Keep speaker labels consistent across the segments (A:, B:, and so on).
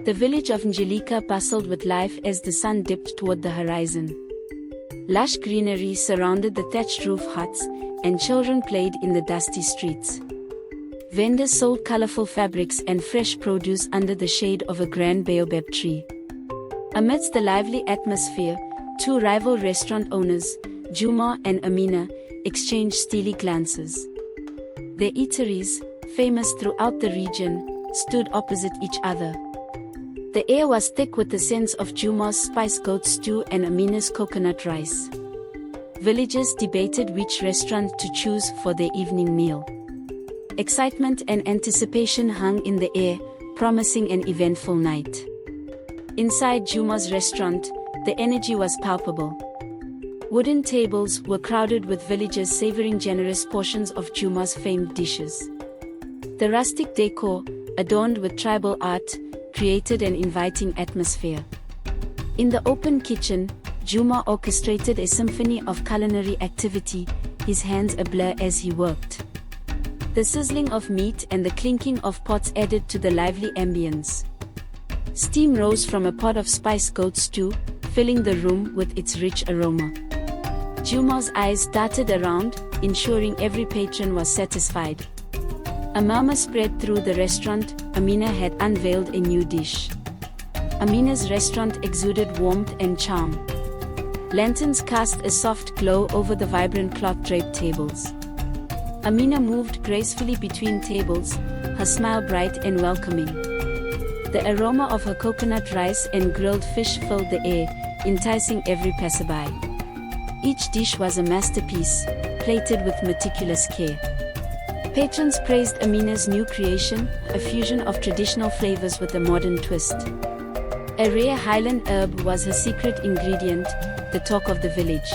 A: The village of Angelica bustled with life as the sun dipped toward the horizon. Lush greenery surrounded the thatched roof huts, and children played in the dusty streets. Vendors sold colorful fabrics and fresh produce under the shade of a grand baobab tree. Amidst the lively atmosphere, two rival restaurant owners, Juma and Amina, exchanged steely glances. Their eateries, famous throughout the region, stood opposite each other. The air was thick with the scents of Juma's spice goat stew and Amina's coconut rice. Villagers debated which restaurant to choose for their evening meal. Excitement and anticipation hung in the air, promising an eventful night. Inside Juma's restaurant, the energy was palpable. Wooden tables were crowded with villagers savoring generous portions of Juma's famed dishes. The rustic decor, adorned with tribal art, created an inviting atmosphere. In the open kitchen, Juma orchestrated a symphony of culinary activity, his hands ablur as he worked. The sizzling of meat and the clinking of pots added to the lively ambience. Steam rose from a pot of spiced goat stew, filling the room with its rich aroma. Juma's eyes darted around, ensuring every patron was satisfied. A murmur spread through the restaurant. Amina had unveiled a new dish. Amina's restaurant exuded warmth and charm. Lanterns cast a soft glow over the vibrant cloth-draped tables. Amina moved gracefully between tables, her smile bright and welcoming. The aroma of her coconut rice and grilled fish filled the air, enticing every passerby. Each dish was a masterpiece, plated with meticulous care. Patrons praised Amina's new creation, a fusion of traditional flavors with a modern twist. A rare highland herb was her secret ingredient, the talk of the village.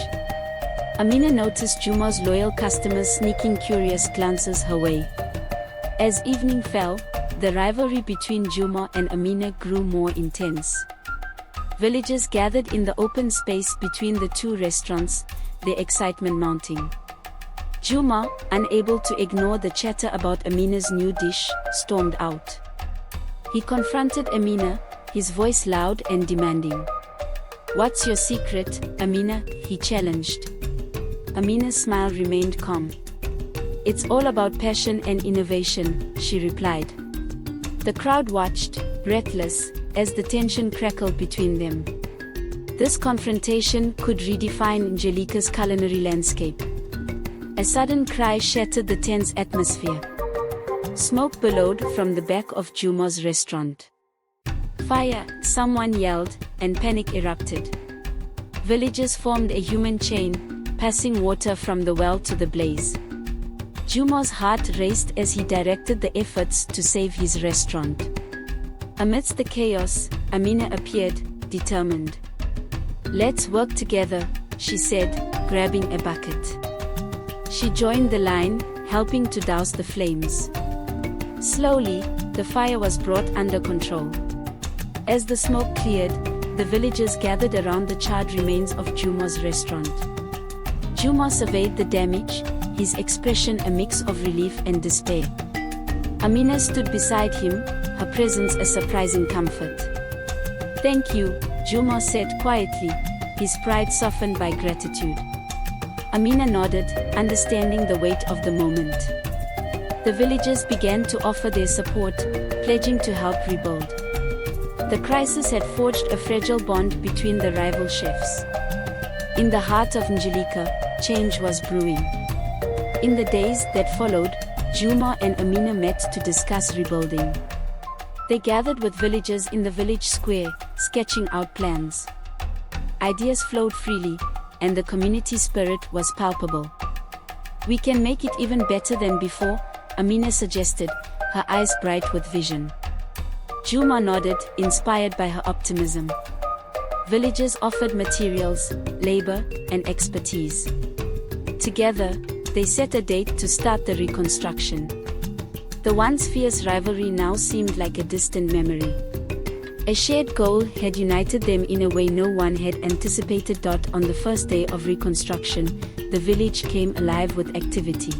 A: Amina noticed Juma's loyal customers sneaking curious glances her way. As evening fell, the rivalry between Juma and Amina grew more intense. Villagers gathered in the open space between the two restaurants, their excitement mounting. Juma, unable to ignore the chatter about Amina's new dish, stormed out. He confronted Amina, his voice loud and demanding. "What's your secret, Amina?" he challenged. Amina's smile remained calm. "It's all about passion and innovation," she replied. The crowd watched, breathless, as the tension crackled between them. This confrontation could redefine Angelica's culinary landscape. A sudden cry shattered the tense atmosphere. Smoke billowed from the back of Juma's restaurant. "Fire!" someone yelled, and panic erupted. Villagers formed a human chain, passing water from the well to the blaze. Juma's heart raced as he directed the efforts to save his restaurant. Amidst the chaos, Amina appeared, determined. "Let's work together," she said, grabbing a bucket. She joined the line, helping to douse the flames. Slowly, the fire was brought under control. As the smoke cleared, the villagers gathered around the charred remains of Juma's restaurant. Juma surveyed the damage, his expression a mix of relief and despair. Amina stood beside him, her presence a surprising comfort. "Thank you," Juma said quietly, his pride softened by gratitude. Amina nodded, understanding the weight of the moment. The villagers began to offer their support, pledging to help rebuild. The crisis had forged a fragile bond between the rival chefs. In the heart of Angelica, change was brewing. In the days that followed, Juma and Amina met to discuss rebuilding. They gathered with villagers in the village square, sketching out plans. Ideas flowed freely, and the community spirit was palpable. "We can make it even better than before," Amina suggested, her eyes bright with vision. Juma nodded, inspired by her optimism. Villagers offered materials, labor, and expertise. Together, they set a date to start the reconstruction. The once fierce rivalry now seemed like a distant memory. A shared goal had united them in a way no one had anticipated. On the first day of reconstruction, the village came alive with activity.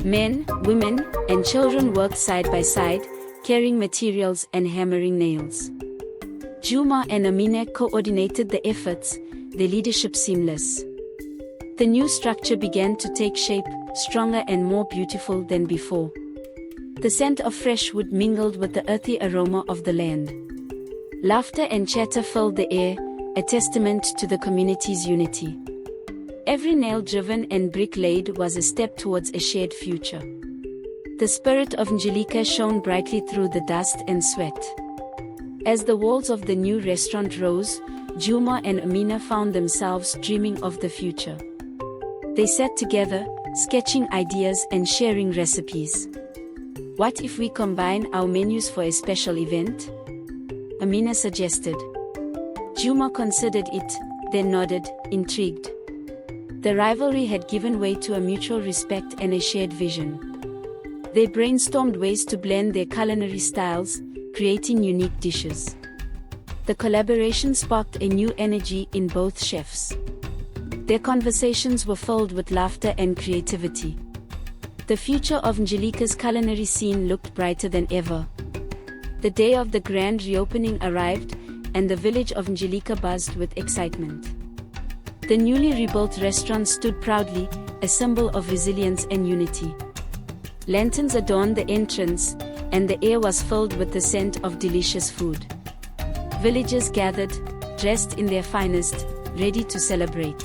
A: Men, women, and children worked side by side, carrying materials and hammering nails. Juma and Amina coordinated the efforts, their leadership seamless. The new structure began to take shape, stronger and more beautiful than before. The scent of fresh wood mingled with the earthy aroma of the land. Laughter and chatter filled the air, a testament to the community's unity. Every nail driven and brick laid was a step towards a shared future. The spirit of Angelica shone brightly through the dust and sweat. As the walls of the new restaurant rose, Juma and Amina found themselves dreaming of the future. They sat together, sketching ideas and sharing recipes. What if we combine our menus for a special event? Amina suggested. Juma considered it, then nodded, intrigued. The rivalry had given way to a mutual respect and a shared vision. They brainstormed ways to blend their culinary styles, creating unique dishes. The collaboration sparked a new energy in both chefs. Their conversations were filled with laughter and creativity. The future of Angelica's culinary scene looked brighter than ever. The day of the grand reopening arrived, and the village of Angelica buzzed with excitement. The newly rebuilt restaurant stood proudly, a symbol of resilience and unity. Lanterns adorned the entrance, and the air was filled with the scent of delicious food. Villagers gathered, dressed in their finest, ready to celebrate.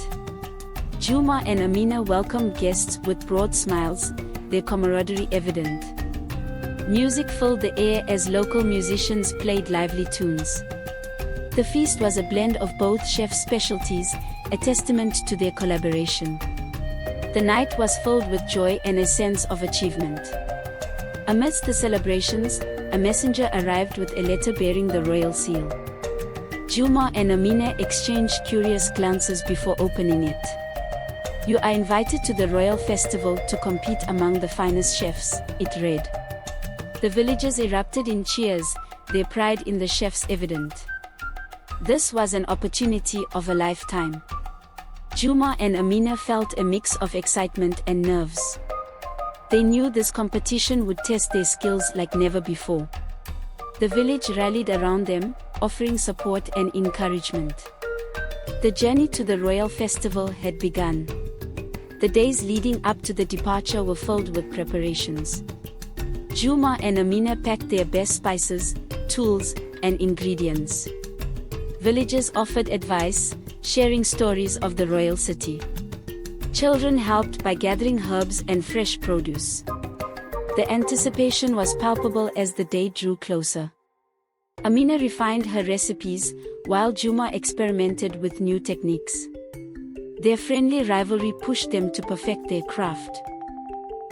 A: Juma and Amina welcomed guests with broad smiles, their camaraderie evident. Music filled the air as local musicians played lively tunes. The feast was a blend of both chefs' specialties, a testament to their collaboration. The night was filled with joy and a sense of achievement. Amidst the celebrations, a messenger arrived with a letter bearing the royal seal. Juma and Amina exchanged curious glances before opening it. You are invited to the royal festival to compete among the finest chefs, it read. The villagers erupted in cheers, their pride in the chefs evident. This was an opportunity of a lifetime. Juma and Amina felt a mix of excitement and nerves. They knew this competition would test their skills like never before. The village rallied around them, offering support and encouragement. The journey to the royal festival had begun. The days leading up to the departure were filled with preparations. Juma and Amina packed their best spices, tools, and ingredients. Villagers offered advice, sharing stories of the royal city. Children helped by gathering herbs and fresh produce. The anticipation was palpable as the day drew closer. Amina refined her recipes, while Juma experimented with new techniques. Their friendly rivalry pushed them to perfect their craft.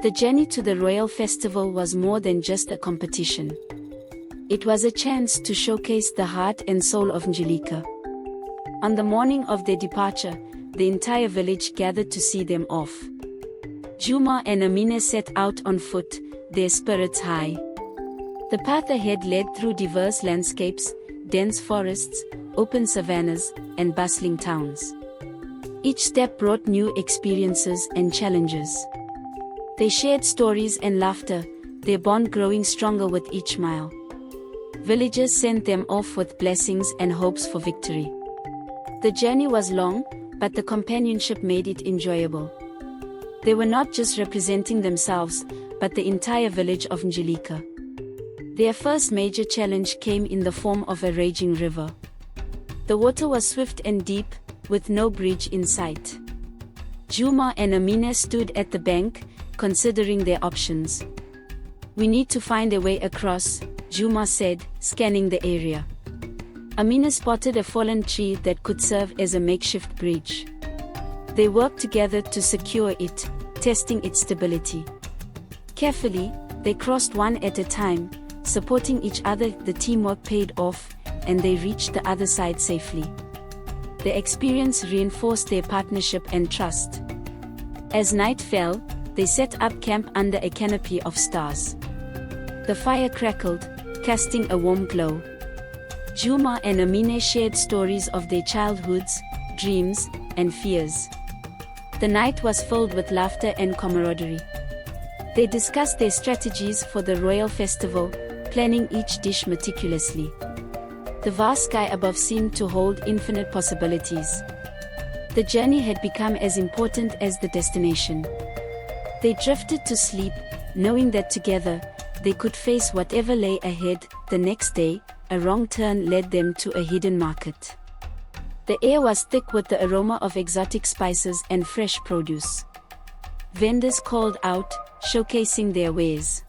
A: The journey to the royal festival was more than just a competition. It was a chance to showcase the heart and soul of Angelica. On the morning of their departure, the entire village gathered to see them off. Juma and Amina set out on foot, their spirits high. The path ahead led through diverse landscapes, dense forests, open savannas, and bustling towns. Each step brought new experiences and challenges. They shared stories and laughter, their bond growing stronger with each mile. Villagers sent them off with blessings and hopes for victory. The journey was long, but the companionship made it enjoyable. They were not just representing themselves, but the entire village of Angelica. Their first major challenge came in the form of a raging river. The water was swift and deep, with no bridge in sight. Juma and Amina stood at the bank, considering their options. We need to find a way across, Juma said, scanning the area. Amina spotted a fallen tree that could serve as a makeshift bridge. They worked together to secure it, testing its stability. Carefully, they crossed one at a time, supporting each other. The teamwork paid off, and they reached the other side safely. The experience reinforced their partnership and trust. As night fell, they set up camp under a canopy of stars. The fire crackled, casting a warm glow. Juma and Amina shared stories of their childhoods, dreams, and fears. The night was filled with laughter and camaraderie. They discussed their strategies for the royal festival, planning each dish meticulously. The vast sky above seemed to hold infinite possibilities. The journey had become as important as the destination. They drifted to sleep, knowing that together, they could face whatever lay ahead. The next day, a wrong turn led them to a hidden market. The air was thick with the aroma of exotic spices and fresh produce. Vendors called out, showcasing their wares.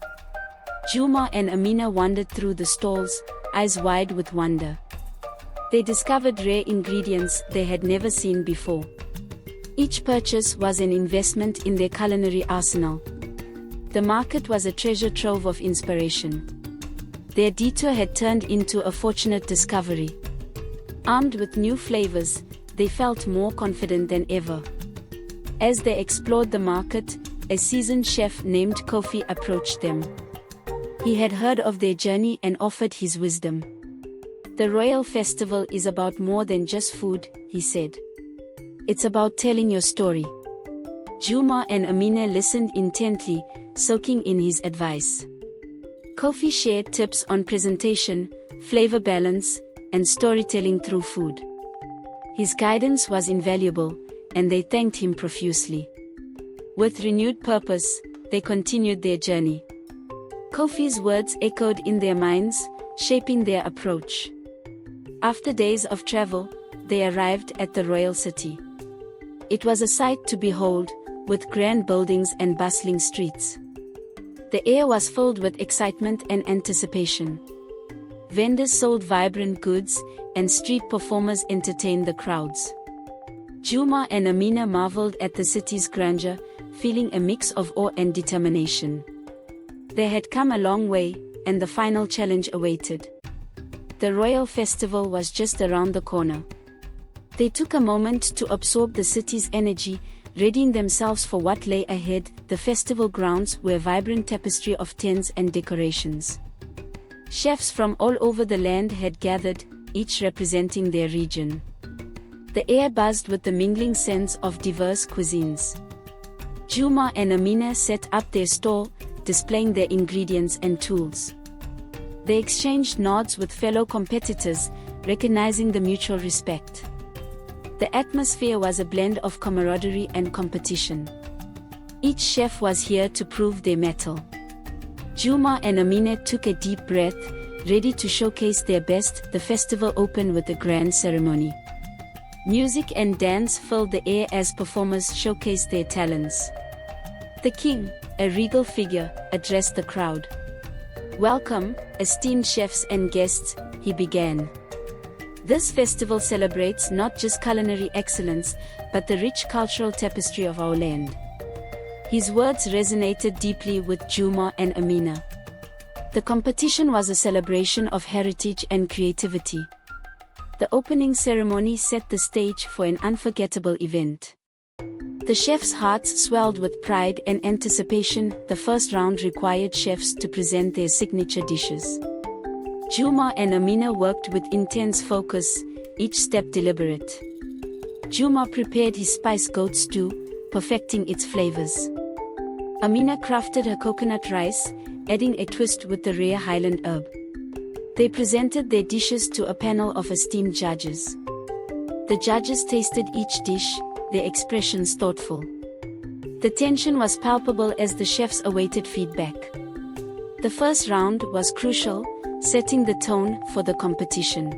A: Juma and Amina wandered through the stalls, eyes wide with wonder. They discovered rare ingredients they had never seen before. Each purchase was an investment in their culinary arsenal. The market was a treasure trove of inspiration. Their detour had turned into a fortunate discovery. Armed with new flavors, they felt more confident than ever. As they explored the market, a seasoned chef named Kofi approached them. He had heard of their journey and offered his wisdom. "The royal festival is about more than just food," he said. "It's about telling your story." Juma and Amina listened intently, soaking in his advice. Kofi shared tips on presentation, flavor balance, and storytelling through food. His guidance was invaluable, and they thanked him profusely. With renewed purpose, they continued their journey. Kofi's words echoed in their minds, shaping their approach. After days of travel, they arrived at the royal city. It was a sight to behold, with grand buildings and bustling streets. The air was filled with excitement and anticipation. Vendors sold vibrant goods, and street performers entertained the crowds. Juma and Amina marveled at the city's grandeur, feeling a mix of awe and determination. They had come a long way, and the final challenge awaited. The royal festival was just around the corner. They took a moment to absorb the city's energy, readying themselves for what lay ahead. The festival grounds were a vibrant tapestry of tents and decorations. Chefs from all over the land had gathered, each representing their region. The air buzzed with the mingling scents of diverse cuisines. Juma and Amina set up their stall, displaying their ingredients and tools. They exchanged nods with fellow competitors, recognizing the mutual respect. The atmosphere was a blend of camaraderie and competition. Each chef was here to prove their mettle. Juma and Amina took a deep breath, ready to showcase their best. The festival opened with a grand ceremony. Music and dance filled the air as performers showcased their talents. The king, a regal figure, addressed the crowd. "Welcome, esteemed chefs and guests," he began. "This festival celebrates not just culinary excellence, but the rich cultural tapestry of our land." His words resonated deeply with Juma and Amina. The competition was a celebration of heritage and creativity. The opening ceremony set the stage for an unforgettable event. The chefs' hearts swelled with pride and anticipation. The first round required chefs to present their signature dishes. Juma and Amina worked with intense focus, each step deliberate. Juma prepared his spice goat stew, perfecting its flavors. Amina crafted her coconut rice, adding a twist with the rare highland herb. They presented their dishes to a panel of esteemed judges. The judges tasted each dish, their expressions thoughtful. The tension was palpable as the chefs awaited feedback. The first round was crucial, setting the tone for the competition.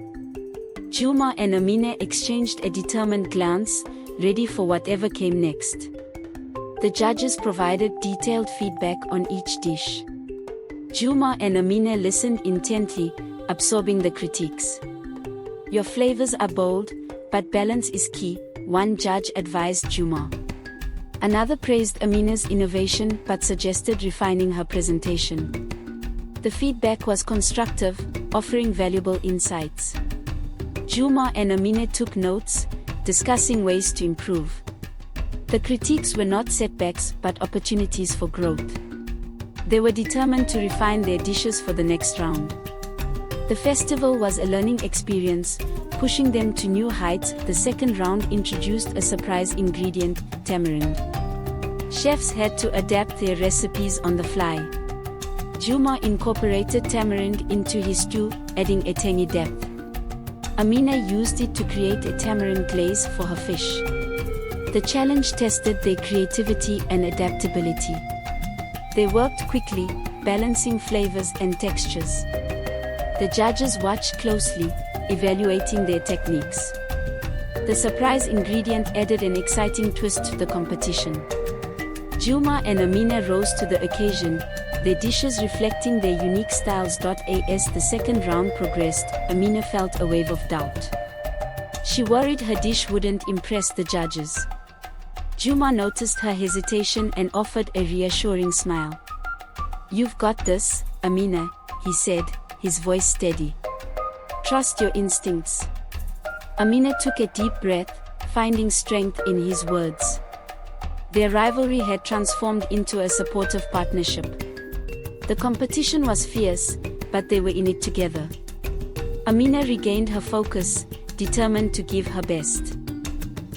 A: Juma and Amina exchanged a determined glance, ready for whatever came next. The judges provided detailed feedback on each dish. Juma and Amina listened intently, absorbing the critiques. "Your flavors are bold, but balance is key," one judge advised Juma. Another praised Amina's innovation but suggested refining her presentation. The feedback was constructive, offering valuable insights. Juma and Amina took notes, discussing ways to improve. The critiques were not setbacks but opportunities for growth. They were determined to refine their dishes for the next round. The festival was a learning experience, pushing them to new heights. The second round introduced a surprise ingredient, tamarind. Chefs had to adapt their recipes on the fly. Juma incorporated tamarind into his stew, adding a tangy depth. Amina used it to create a tamarind glaze for her fish. The challenge tested their creativity and adaptability. They worked quickly, balancing flavors and textures. The judges watched closely, evaluating their techniques. The surprise ingredient added an exciting twist to the competition. Juma and Amina rose to the occasion, their dishes reflecting their unique styles. As the second round progressed, Amina felt a wave of doubt. She worried her dish wouldn't impress the judges. Juma noticed her hesitation and offered a reassuring smile. "You've got this, Amina," he said, his voice steady. "Trust your instincts." Amina took a deep breath, finding strength in his words. Their rivalry had transformed into a supportive partnership. The competition was fierce, but they were in it together. Amina regained her focus, determined to give her best.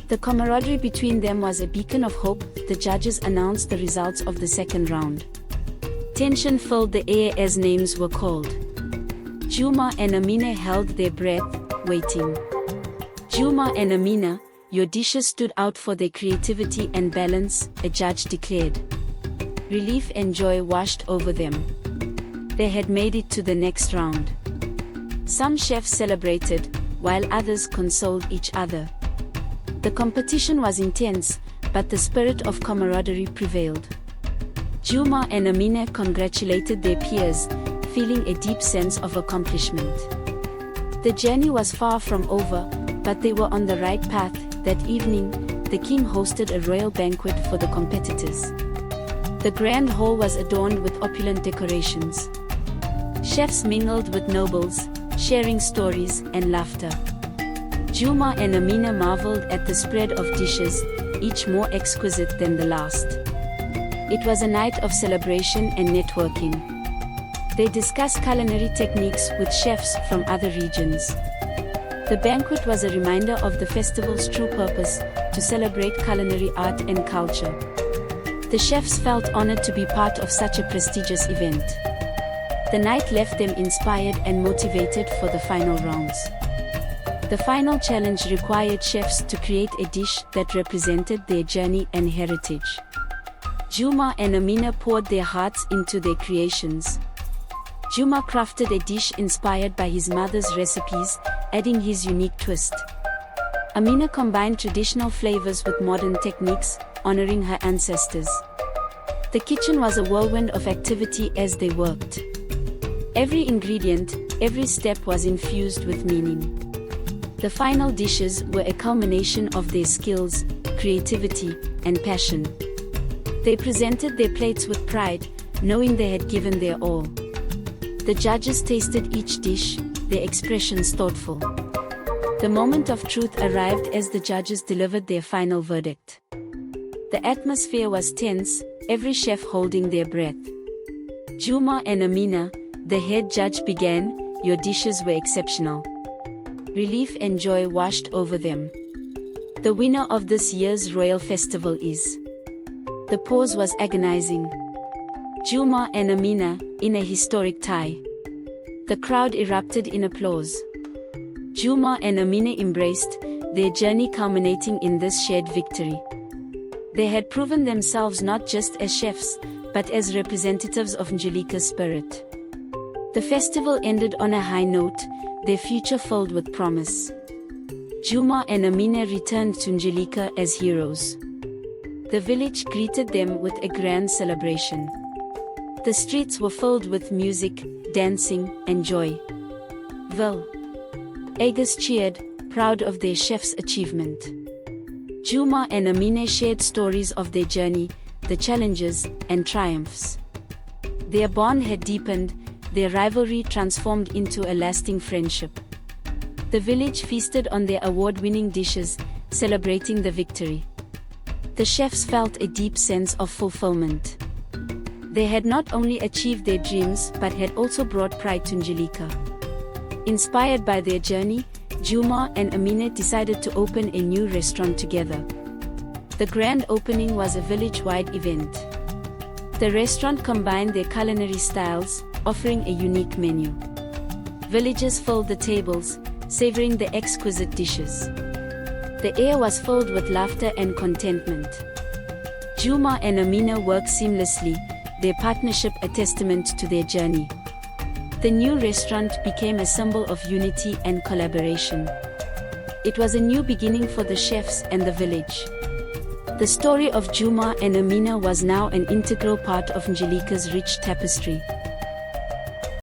A: The camaraderie between them was a beacon of hope. The judges announced the results of the second round. Tension filled the air as names were called. Juma and Amina held their breath, waiting. "Juma and Amina, your dishes stood out for their creativity and balance," a judge declared. Relief and joy washed over them. They had made it to the next round. Some chefs celebrated, while others consoled each other. The competition was intense, but the spirit of camaraderie prevailed. Juma and Amina congratulated their peers, feeling a deep sense of accomplishment. The journey was far from over, but they were on the right path. That evening, the king hosted a royal banquet for the competitors. The grand hall was adorned with opulent decorations. Chefs mingled with nobles, sharing stories and laughter. Juma and Amina marveled at the spread of dishes, each more exquisite than the last. It was a night of celebration and networking. They discussed culinary techniques with chefs from other regions. The banquet was a reminder of the festival's true purpose, to celebrate culinary art and culture. The chefs felt honored to be part of such a prestigious event. The night left them inspired and motivated for the final rounds. The final challenge required chefs to create a dish that represented their journey and heritage. Juma and Amina poured their hearts into their creations. Juma crafted a dish inspired by his mother's recipes, adding his unique twist. Amina combined traditional flavors with modern techniques, honoring her ancestors. The kitchen was a whirlwind of activity as they worked. Every ingredient, every step was infused with meaning. The final dishes were a culmination of their skills, creativity, and passion. They presented their plates with pride, knowing they had given their all. The judges tasted each dish, their expressions thoughtful. The moment of truth arrived as the judges delivered their final verdict. The atmosphere was tense, every chef holding their breath. "Juma and Amina," the head judge began, "your dishes were exceptional." Relief and joy washed over them. "The winner of this year's royal festival is..." The pause was agonizing. Juma and Amina, in a historic tie. The crowd erupted in applause. Juma and Amina embraced, their journey culminating in this shared victory. They had proven themselves not just as chefs, but as representatives of Njilika's spirit. The festival ended on a high note, their future filled with promise. Juma and Amina returned to Njilika as heroes. The village greeted them with a grand celebration. The streets were filled with music, dancing, and joy. Villagers cheered, proud of their chef's achievement. Juma and Amina shared stories of their journey, the challenges, and triumphs. Their bond had deepened, their rivalry transformed into a lasting friendship. The village feasted on their award-winning dishes, celebrating the victory. The chefs felt a deep sense of fulfillment. They had not only achieved their dreams but had also brought pride to Njilika. Inspired by their journey, Juma and Amina decided to open a new restaurant together. The grand opening was a village-wide event. The restaurant combined their culinary styles, offering a unique menu. Villagers filled the tables, savoring the exquisite dishes. The air was filled with laughter and contentment. Juma and Amina worked seamlessly, their partnership a testament to their journey. The new restaurant became a symbol of unity and collaboration. It was a new beginning for the chefs and the village. The story of Juma and Amina was now an integral part of Angelica's rich tapestry.